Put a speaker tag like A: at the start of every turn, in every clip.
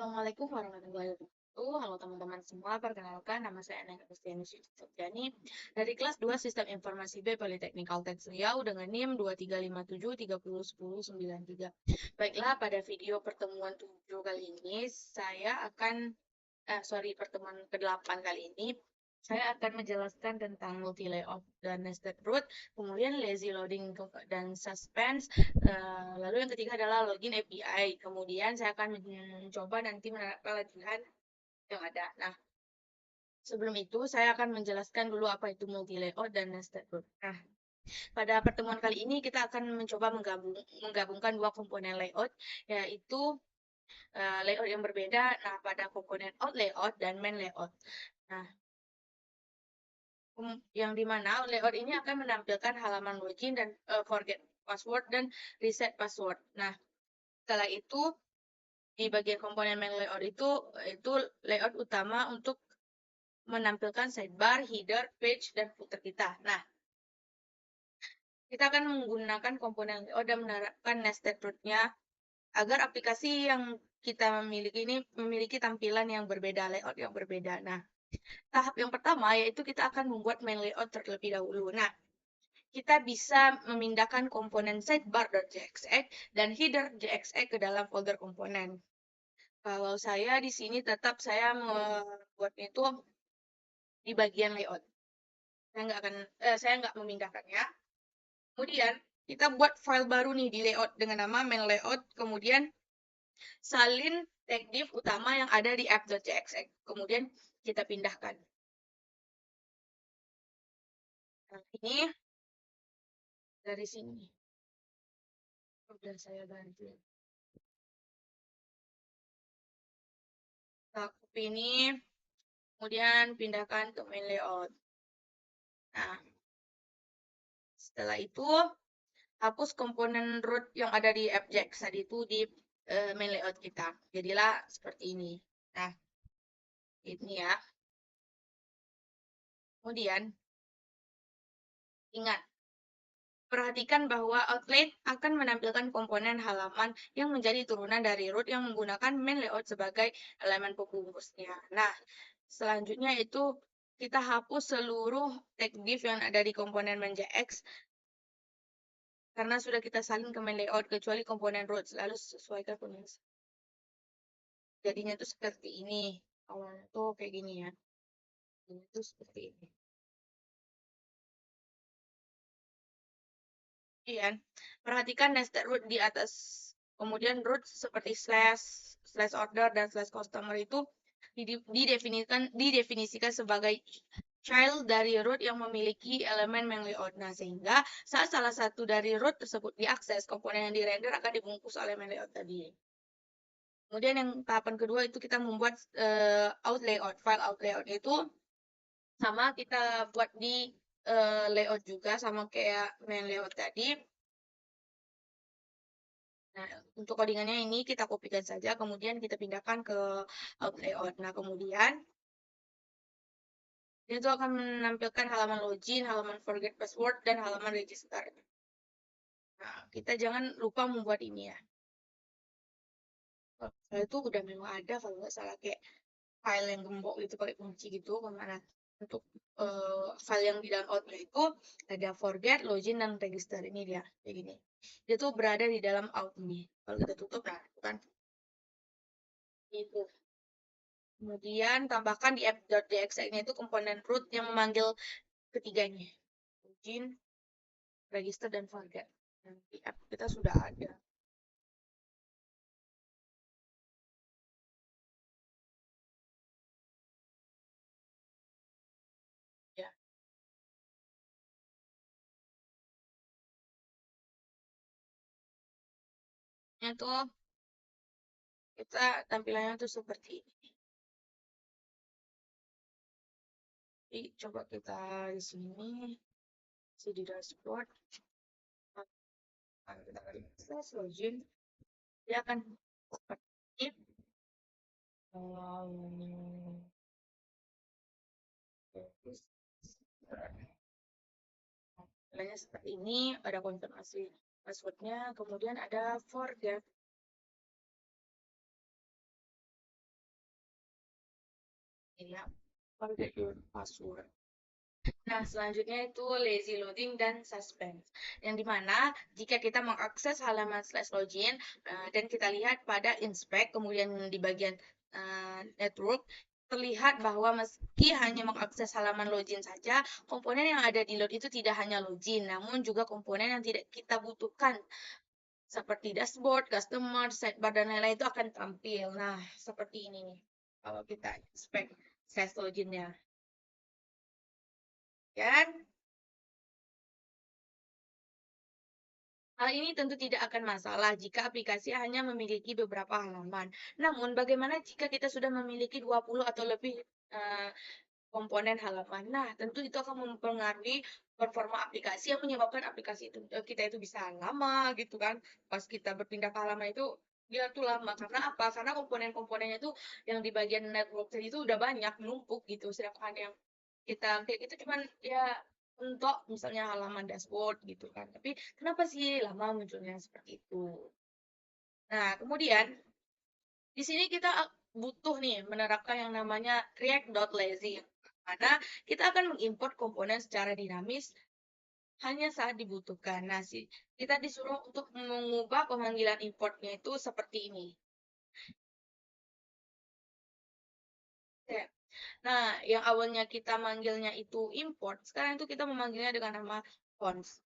A: Assalamualaikum warahmatullahi wabarakatuh. Halo teman-teman semua, perkenalkan nama saya Aneng Agustianus Sufiani dari kelas 2 Sistem Informasi B Politeknik Kalteng Riau dengan NIM 2357301093. Baiklah, pada video pertemuan 7 kali ini pertemuan ke-8 kali ini saya akan menjelaskan tentang multi layout dan nested root, kemudian lazy loading dan suspense. Lalu yang ketiga adalah login API. Kemudian saya akan mencoba nanti menerapkan latihan yang ada. Nah, sebelum itu saya akan menjelaskan dulu apa itu multi layout dan nested root. Nah, pada pertemuan kali ini kita akan mencoba menggabungkan dua komponen layout, yaitu layout yang berbeda. Nah, pada komponen out layout dan main layout. Nah, yang dimana layout ini akan menampilkan halaman login dan forget password dan reset password. Nah, setelah itu di bagian komponen main layout itu layout utama untuk menampilkan sidebar, header, page, dan footer kita. Nah, kita akan menggunakan komponen layout dan menerapkan nested root-nya agar aplikasi yang kita miliki ini memiliki tampilan yang berbeda, layout yang berbeda. Nah, tahap yang pertama yaitu kita akan membuat main layout terlebih dahulu. Nah, kita bisa memindahkan komponen sidebar.jxx dan header.jxx ke dalam folder komponen. Kalau saya di sini saya membuatnya itu di bagian layout. Saya nggak memindahkannya. Kemudian kita buat file baru nih di layout dengan nama main layout. Kemudian salin tag div utama yang ada di app.jxx. Kemudian kita pindahkan. Nah, ini dari sini. Udah saya ganti. Nah, copy ini, kemudian pindahkan ke main layout. Nah, setelah itu hapus komponen root yang ada di App.jx tadi itu di main layout kita. Jadilah seperti ini. Nah, ini ya. Kemudian, ingat, perhatikan bahwa outlet akan menampilkan komponen halaman yang menjadi turunan dari root yang menggunakan main layout sebagai elemen pembungkusnya. Nah, selanjutnya itu kita hapus seluruh tag div yang ada di komponen main.jx karena sudah kita salin ke main layout kecuali komponen root. Lalu sesuaikan penulisan. Jadinya tuh seperti ini. Awalnya tuh kayak gini ya. Ini tuh seperti ini. Iya, perhatikan nested root di atas. Kemudian root seperti slash order dan slash customer itu didefinisikan sebagai child dari root yang memiliki elemen main layout. Nah, sehingga saat salah satu dari root tersebut diakses, komponen yang dirender akan dibungkus oleh main layout tadi. Kemudian yang tahapan kedua itu kita membuat out layout. File out layout itu sama kita buat di layout juga sama kayak main layout tadi. Nah, untuk codingannya ini kita kopikan saja, kemudian kita pindahkan ke out layout. Nah, kemudian itu akan menampilkan halaman login, halaman forget password, dan halaman register. Nah, kita jangan lupa membuat ini ya. Kalau itu udah memang ada, kalau nggak salah kayak file yang gembok gitu pakai kunci gitu kemana. Untuk file yang di dalam outnya itu ada forget, login, dan register. Ini dia, kayak gini. Dia tuh berada di dalam out ini. Kalau kita tutup, nah, bukan itu. Kemudian tambahkan di app.jxx-nya itu komponen root yang memanggil ketiganya. Login, register, dan forget. Nah, di app kita sudah ada. Ya. Itu kita tampilannya tuh seperti ini. Jadi coba kita di sini, di dashboard. Nah, kita akses login, dia akan seperti tampilannya seperti ini, ada konfirmasi passwordnya, kemudian ada forget. ya, forget your password. Nah, selanjutnya itu lazy loading dan suspense. Yang dimana jika kita mengakses halaman slash login dan kita lihat pada inspect, kemudian di bagian network, terlihat bahwa meski hanya mengakses halaman login saja, komponen yang ada di load itu tidak hanya login, namun juga komponen yang tidak kita butuhkan, seperti dashboard, customer, sidebar, dan lain-lain itu akan tampil. Nah, seperti ini nih, kalau kita inspect slash loginnya. Kan? Hal ini tentu tidak akan masalah jika aplikasi hanya memiliki beberapa halaman. Namun, bagaimana jika kita sudah memiliki 20 atau lebih eh, komponen halaman? Nah, tentu itu akan mempengaruhi performa aplikasi yang menyebabkan aplikasi itu kita itu bisa lama gitu kan. Pas kita berpindah ke halaman itu dia tuh lama. Karena apa? Karena komponen-komponennya itu yang di bagian network tadi itu udah banyak numpuk gitu. Sedangkan yang kita klik itu cuman ya untuk misalnya halaman dashboard gitu kan. Tapi kenapa sih lama munculnya seperti itu? Nah, kemudian di sini kita butuh nih menerapkan yang namanya React.lazy. Mana kita akan mengimport komponen secara dinamis hanya saat dibutuhkan. Nah, kita disuruh untuk mengubah pemanggilan importnya itu seperti ini. Nah, yang awalnya kita manggilnya itu import, sekarang itu kita memanggilnya dengan nama cons.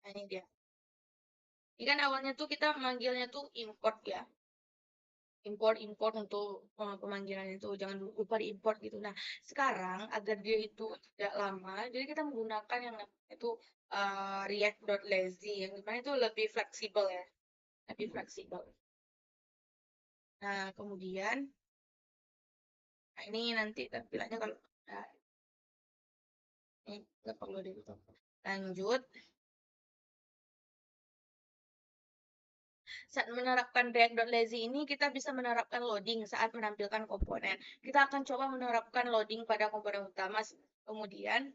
A: Nah, ini dia. Ini kan awalnya tuh kita manggilnya tuh import ya. Import untuk pemanggilan itu jangan lupa diimport gitu. Nah, sekarang agar dia itu tidak lama, jadi kita menggunakan yang namanya itu React.lazy yang dimana itu lebih fleksibel ya, lebih fleksibel. Nah, kemudian ini nanti tampilannya kalau ini nggak perlu ditutup. Lanjut. Saat menerapkan React.lazy ini, kita bisa menerapkan loading saat menampilkan komponen. Kita akan coba menerapkan loading pada komponen utama. Kemudian,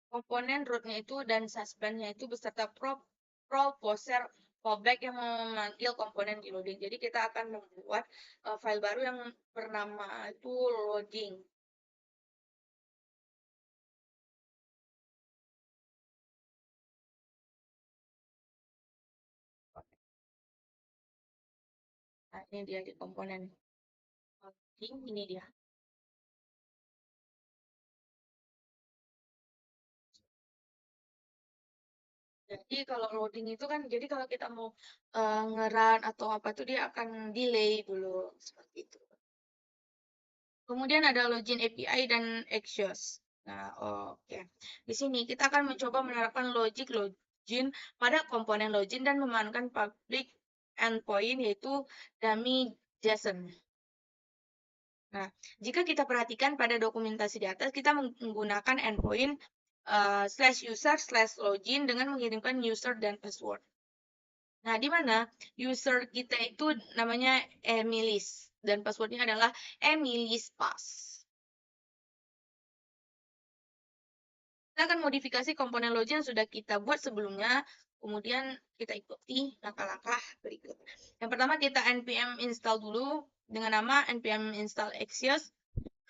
A: komponen rootnya itu dan suspendnya itu beserta poser, fallback yang memanggil komponen di loading. Jadi kita akan membuat file baru yang bernama itu loading. Nah, ini dia di komponen loading, ini dia. Jadi kalau loading itu kan, jadi kalau kita mau nge-run atau apa itu dia akan delay dulu seperti itu. Kemudian ada login API dan Axios. Nah, oke. Di sini kita akan mencoba menerapkan logic login pada komponen login dan memanfaatkan public endpoint yaitu dummy JSON. Nah, jika kita perhatikan pada dokumentasi di atas, kita menggunakan endpoint slash user slash login dengan mengirimkan user dan password. Nah, di mana user kita itu namanya Emilis dan passwordnya adalah Emilis Pass. Kita akan modifikasi komponen login yang sudah kita buat sebelumnya, kemudian kita ikuti langkah-langkah berikut. Yang pertama kita npm install dulu dengan nama npm install Axios.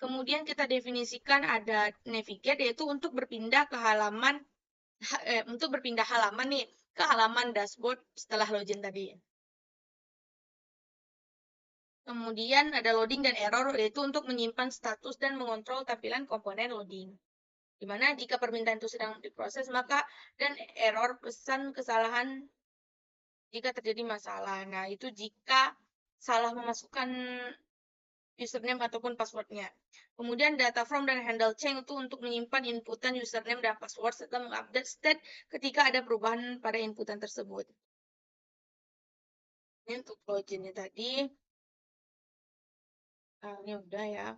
A: Kemudian kita definisikan ada navigate yaitu untuk berpindah ke halaman nih ke halaman dashboard setelah login tadi. Kemudian ada loading dan error yaitu untuk menyimpan status dan mengontrol tampilan komponen loading. Di mana jika permintaan itu sedang diproses, maka dan error pesan kesalahan jika terjadi masalah. Nah, itu jika salah memasukkan username ataupun passwordnya. Kemudian data from dan handle change itu untuk menyimpan inputan username dan password serta mengupdate state ketika ada perubahan pada inputan tersebut. Ini untuk loginnya tadi. Nah, ini udah ya.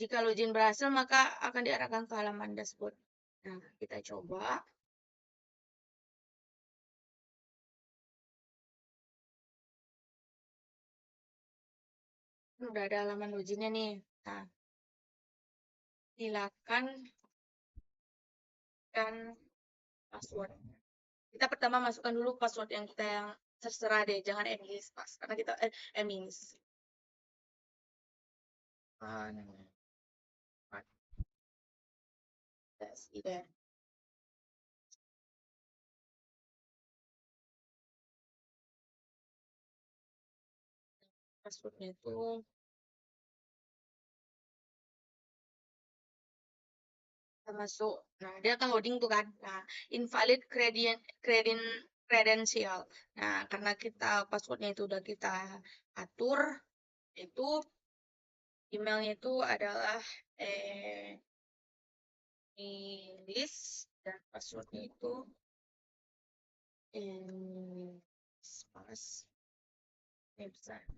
A: Jika login berhasil, maka akan diarahkan ke halaman dashboard. Nah, kita coba. Udah ada halaman loginnya nih. Nah, silakan kan password. Kita pertama masukkan dulu password yang kita yang terserah deh, jangan Emilis pas karena kita Emilis. Iya. Passwordnya itu kita masuk. Nah, dia akan loading tuh kan. Nah, invalid credential. Nah, karena kita passwordnya itu udah kita atur, itu emailnya itu adalah list dan passwordnya itu pas website.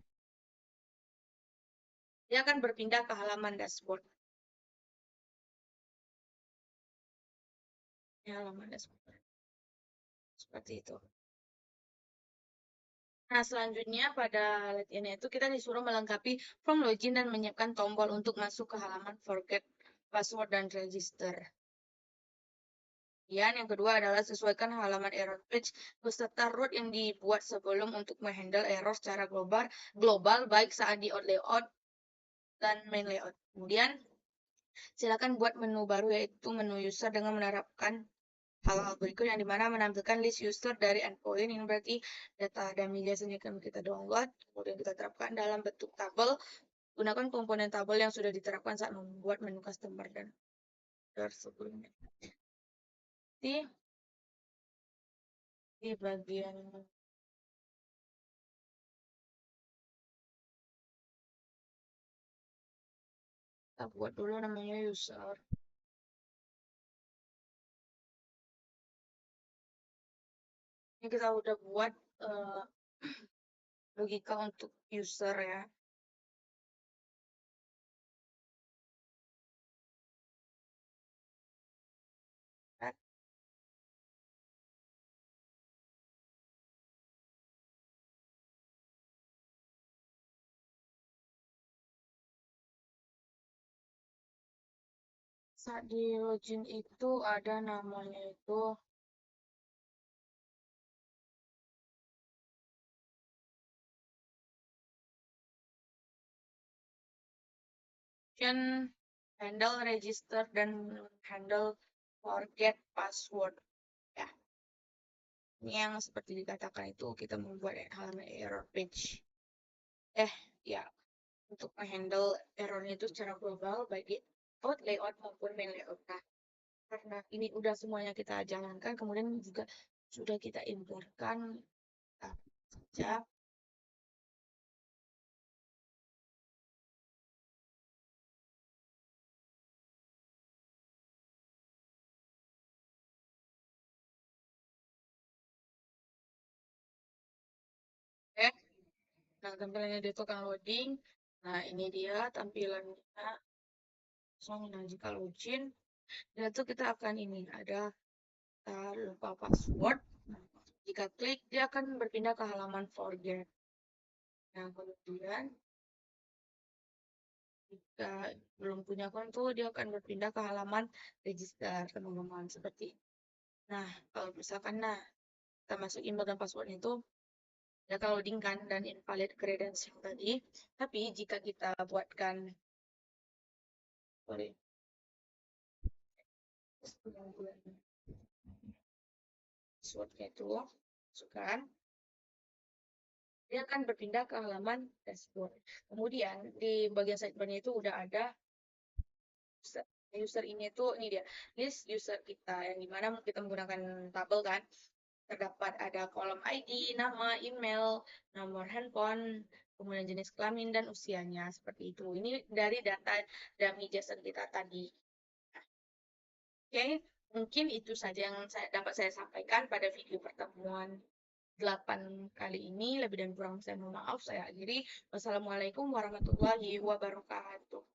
A: Dia akan berpindah ke halaman dashboard. Ini halaman dashboard. Seperti itu. Nah, selanjutnya pada latihan itu kita disuruh melengkapi form login dan menyiapkan tombol untuk masuk ke halaman forget password dan register. Kemudian yang kedua adalah sesuaikan halaman error page beserta root yang dibuat sebelum untuk menghandle error secara global baik saat di layout dan main layout. Kemudian silakan buat menu baru yaitu menu user dengan menerapkan hal-hal berikut yang dimana menampilkan list user dari endpoint ini berarti data dan media yang akan kita download kemudian kita terapkan dalam bentuk tabel. Gunakan komponen tabel yang sudah diterapkan saat membuat menu customer dan sebelumnya. Di bagian kita buat dulu namanya user. Ini kita udah buat logika untuk user ya. Saat di login itu ada namanya itu handle register dan handle forget password ya. Ini yang seperti dikatakan itu kita membuat halaman error page. Ya, untuk menghandle errornya itu secara global baik di layout maupun main layout. Nah, karena ini udah semuanya kita jalankan, kemudian juga sudah kita importkan saja. Nah, tampilannya dia itu akan loading. Nah, ini dia tampilannya. Nah, jika login, dan itu kita akan ini ada lupa password. Nah, jika klik, dia akan berpindah ke halaman forget. Nah, kemudian jika belum punya konto, dia akan berpindah ke halaman register, teman-teman. Seperti nah, kalau misalkan kita masuk email dan password itu, dia akan loading kan dan invalid credential tadi. Tapi jika kita buatkan passwordnya itu, masukkan, dia akan berpindah ke halaman dashboard. Kemudian di bagian sidebar-nya itu udah ada user ini tuh ini dia list user kita yang dimana kita menggunakan tabel kan. Terdapat ada kolom ID, nama, email, nomor handphone, kemudian jenis kelamin dan usianya seperti itu. Ini dari data dummy JSON kita tadi. Oke, mungkin itu saja yang dapat saya sampaikan pada video pertemuan 8 kali ini. Lebih dan kurang saya mohon maaf. Saya akhiri. Wassalamualaikum warahmatullahi wabarakatuh.